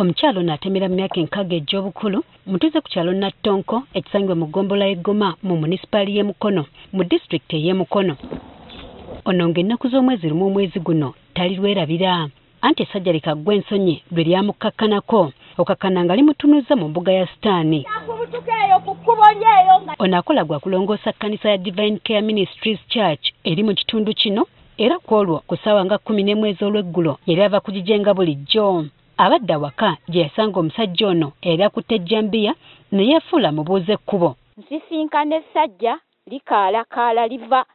Omukyalo n'atemera mu myaka enkaaga egy'obukulu mutuuze ku kyalo Nattonko ekisangibwa mu ggombolola y'e Goma mu munisipaali y'e Mukono mu disitulikiti ey'e Mukono. Ono ng'ennaku z'omwezi lumu omwezi guno tali lwerabira anti essajja likaggwa ensonyi lwe lyamukakkanako okakkana nga limutunuza mu mbuga ya Sitaani. Ono akola gwa kulongoosa kkanisa ya Divine Care Ministries Church eri mu kitundu kino era ku olwo ku ssaawa nga 11 ez'olweggulo yali ava kugijenga bulijjo. Abadde awaka gye yasanga omusajja ono era akutte ejjambiya ne yeefuula mubuuze ekkubo. Nsisinkana essajja likaalakaala liva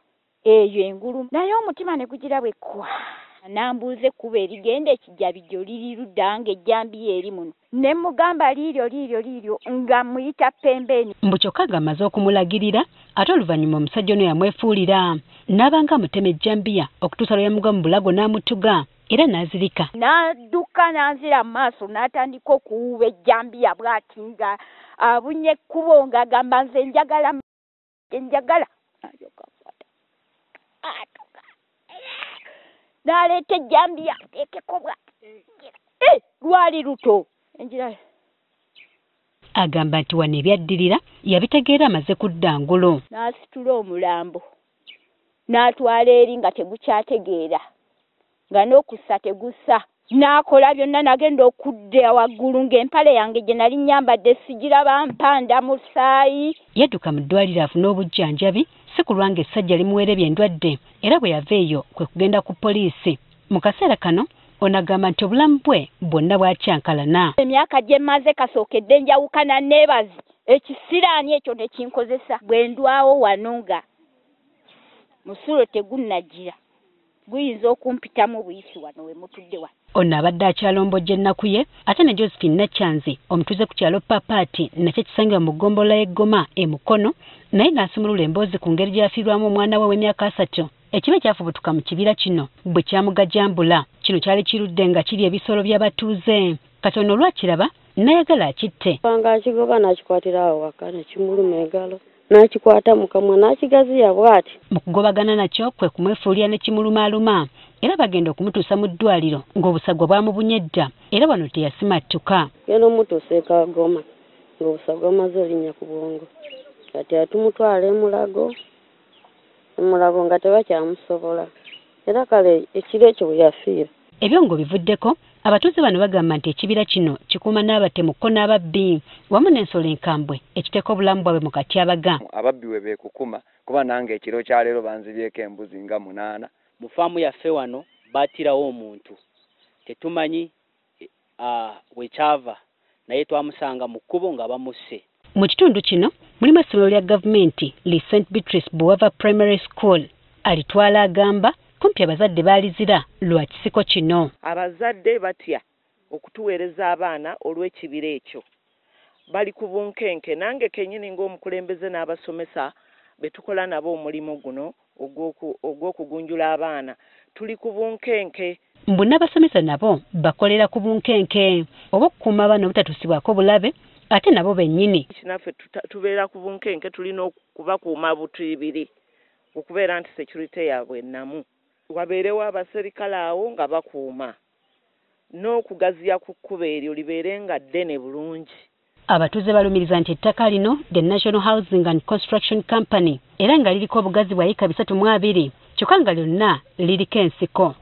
eyo engulu naye omutima ne gugira bwe kwa. Nambuuze ekkubo erigenda ekijjabijjo liri ludda ng'ejjambiya eri muno. Ne mugamba liiryo nga muyita pembeni. Mbu kyokka ng'amaze okumulagirira ate oluvannyuma omusajja ono yamwefuulira n'abanga amutema ejjambiya okutuusa lwe yamuga mu bulago n'amutuga era n'azirika. N'adduka n'anzira mu maaso n'atandika okuwuuba ejjambiya bw'ati nga abunye ekkubo ng'agamba nze njagala. N'aleeta ejjambiya ateekeko bw'ati. Lwali luto. Enjira. Agamba nti wano ebyaddirira yabitegeera amaze kudda ngulu. N'asitula omulambo n'atwala eri nga tegukyategeera nga n'okussa tegussa. N'akola byonna n'agenda okudda waggulu ng'empale yange gye nali nnyambadde sigiraba mpanda mu ssaayi. Yadduka mu ddwaliro afune obujjanjabi si kulwa ng'essajja limuweerebye endwadde era bwe yava eyo kwe kugenda ku poliisi. Mu kaseera kano ono agamba nti obulamu bwe bwonna bwakyankalana. Emyaka gye mmaze kasookedde njawukana neebazi ekisiraani ekyo ne kinkozesa bwe ndwawo wano nga musulo tegunnajjira guyinza okumpitamu buyisi wano we mutudde wano. Ono abadde akyalombojja ennaku ye ate ne Josephine Nakyanzi omutuuze ku kyalo Papaati nakyo kisangibwa mu ggombolola y'e Goma e Mukono naye n'asumulula emboozi ku ngeri gy'afiirwamu omwana we w'emyaka 3. Ekibe kyafubutuka mu kibira kino bwe kyamugajambula. Kino kyali kirudde nga kiri ebisolo by'abatuuze. Kati ono olwakiraba n'ayagala akitte. Nga akigoba n'akikwatira awo waka ne kimuluma engalo. N'akikwata mu kamwa n'akigaziya bw'ati. Mu kugobagana nakyo kwe kumwefuulira ne kimulumaaluma era bagenda okumutuusa mu ddwaliro ng'obusagwa bwamubunye dda era wano teyasimattuka. Genda omutuusa e Kagoma ng'obusagwa amaze olinnya ku bwongo. Kati atumutwala emulago nga tebakyamusobola era kale ekiro ekyo bwe yafiira. Ebyo ng'obivuddeko abatuuze bano bagamba nti ekibira kino kikuuma n'abatemuko n'ababbi wamu n'ensolo enkambwe ekiteeka obulamu bwabwe mu katyabaga. Ababbi we beekukuma kuba nange ekiro kya leero banzibyeko embuzi nga 8. Mu faamu yaffe wano baatirawo omuntu tetumanyi wekyava naye twamusanga mu kkubo nga bamusse. Mu kitundu kino mulimu essomero lya gavumenti li St. Beatrice Buwava Primary School. Alitwala agamba kumpi abazadde baalizira lwa kisiko kino. Abazadde batya okutuweereza abaana olw'ekibira ekyo. Bali ku bunkenke nange kennyini ng'omukulembeze n'abasomesa betukola nabo omulimu guno ogw'okugunjula abaana. Tuli ku bunkenke. Mbu n'abasomesa nabo bakolera ku bunkenke oba okukuuma abaana obutatusibwako bulabe ate nabo bennyini. Kinaffe tubeera ku bunkenke tulina okubakuuma butibiri okubeera nti security yaabwe ennamu. Wabeerewo abaserikale awo nga bakuuma n'okugaziya ku kkubo eryo libeere nga ddene bulungi. Abatuuze balumiriza nti ettaka lino the National Housing and Construction Company era nga liriko obugazi bwa eka 320 kyokka nga lyonna liriko ensiko.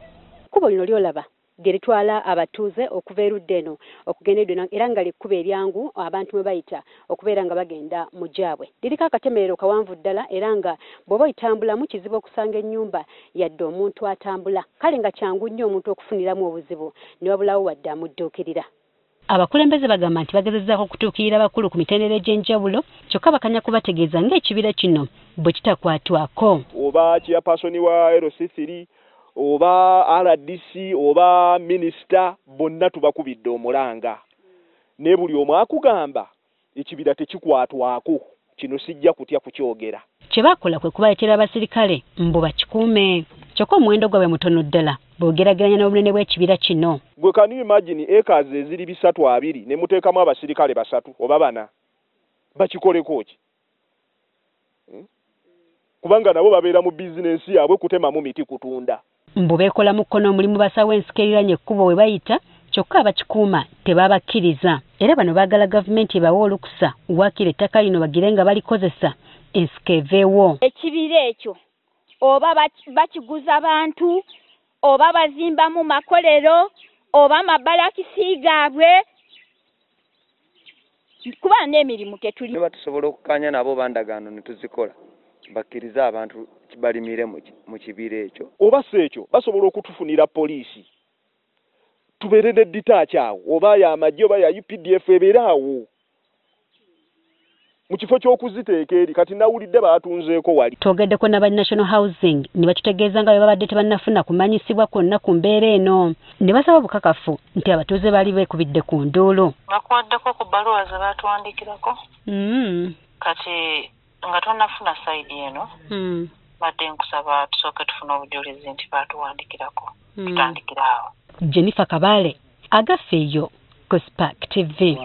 Kkubo lino lyolaba geritwala abatuuze okuva erudda eno okugenda eddo era nga likkubo eryangu abantu mwe bayita okubeera nga bagenda mu gyabwe. Liriko akatemerero kawanvu ddala era nga bw'oba oyitambulamu kizibu okusanga ennyumba yadde omuntu atambula. Kale nga kyangu nnyo omuntu okufuniramu obuzibu ne wabulawo wadde amudduukirira. Abakulembeze bagamba nti bagezezzaako okutuukirira abakulu ku mitendera egy'enjawulo kyokka bakanya kubategeeza ng'ekibira kino bwe kitakwatwako. Oba chairpersoni wa LC3 oba RDC oba minisita bonna tubakubidde omulanga. Ne buli omu akugamba ekibira tekikwatwako kino sijja kutya kukyogera. Kye bakola kwe kubaletera abasirikale mbu bakikuume. Kyokka omuwendo gwabwe mutono ddala bw'ogeraageranya n'obunene bw'ekibira kino. Gwe can you imagine acres eziri 320 ne muteekamu abasirikale 3 oba 4 bakikoleko ki? Kubanga nabo babeera mu bizinensi yaabwe kutemamu miti kutunda. Mbu beekola mu kkono omulimu basawo ensiko eriranye ekkubo we bayita kyokka abakikuuma tebabakkiriza era bano baagala gavumenti ebawe olukusa waakiri ettaka lino bagire nga balikozesa ensiko eveewo. Ekibira ekyo oba bakiguza bantu oba bazimbamu makolero oba mabalakisi gaabwe kuba n'emirimu tetuli. Ne batusobola okukkaanya nabo bandagaano ne tuzikola bakkiriza abantu balimire mu kibira ekyo. Oba si ekyo basobola okutufunira poliisi tubeere ne ditaaci awo oba y'amagye oba ya UPDF ebeere awo mu kifo ky'okuziteeka eri kati nawulidde baatunzeeko wali. Twogeddeko n'aba National Housing ne batutegeeza nga bwe babadde tebannafuna kumanyisibwa kwonna ku mbeera eno ne basaba bukakafu nti abatuuze baali beekubidde ku nduulu. Bakuwaddeko ku bbaluwa ze baatuwandiikirako kati nga tonnafuna sayidi eno badde nkusaba tusooke tufune obujulizi nti baatuwandiikirako tutandikira awo. Jennifer Kabale agafeeyo ku Spark TV.